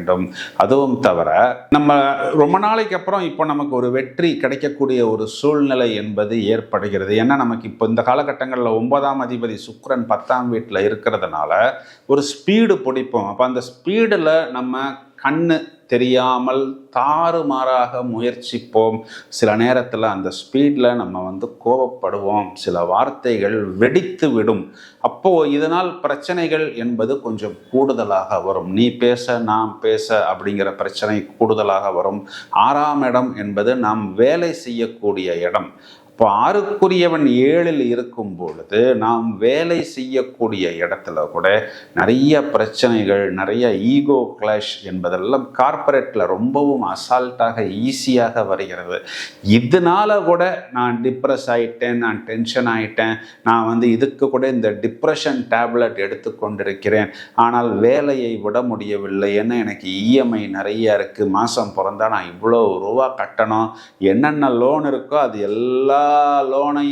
வேண்டும். அதுவும் தவிர நம்ம ரொம்ப நாளைக்கு அப்புறம் இப்போ நமக்கு ஒரு வெற்றி கிடைக்கக்கூடிய ஒரு சூழ்நிலை என்பது ஏற்படுகிறது. ஏன்னா நமக்கு இப்போ இந்த காலகட்டங்களில் 9ஆம் அதிபதி சுக்கிரன் 10ஆம் வீட்டில் இருக்கிறதுனால ஒரு ஸ்பீடு பிடிப்போம். அப்போ அந்த ஸ்பீடில் நம்ம கண்ணு தெரியாமல் தாறுமாறாக முயற்சிப்போம். சில நேரத்தில் அந்த ஸ்பீடில் நம்ம கோபப்படுவோம். சில வார்த்தைகள் வெடித்து விடும். அப்போது இதனால் பிரச்சனைகள் என்பது கொஞ்சம் கூடுதலாக வரும். நீ பேச நான் பேச அப்படிங்கிற பிரச்சனை கூடுதலாக வரும். 6ஆம் இடம் என்பது நாம் வேலை செய்யக்கூடிய இடம். இப்போ 6க்குரியவன் 7ல் இருக்கும் பொழுது நாம் வேலை செய்யக்கூடிய இடத்துல கூட நிறைய பிரச்சனைகள், நிறைய ஈகோ கிளாஷ் என்பதெல்லாம் கார்ப்பரேட்டில் ரொம்பவும் அசால்ட்டாக ஈஸியாக வருகிறது. இதனால கூட நான் டிப்ரெஸ் ஆகிட்டேன், நான் டென்ஷன் ஆகிட்டேன், நான் இதுக்கு கூட இந்த டிப்ரெஷன் டேப்லெட் எடுத்துக்கொண்டிருக்கிறேன், ஆனால் வேலையை விட முடியவில்லை, ஏன்னா எனக்கு இஎம்ஐ நிறைய இருக்குது, மாதம் பிறந்தா நான் இவ்வளோ ரூபா கட்டணும், என்னென்ன லோன் இருக்கோ அது எல்லா லோனையும்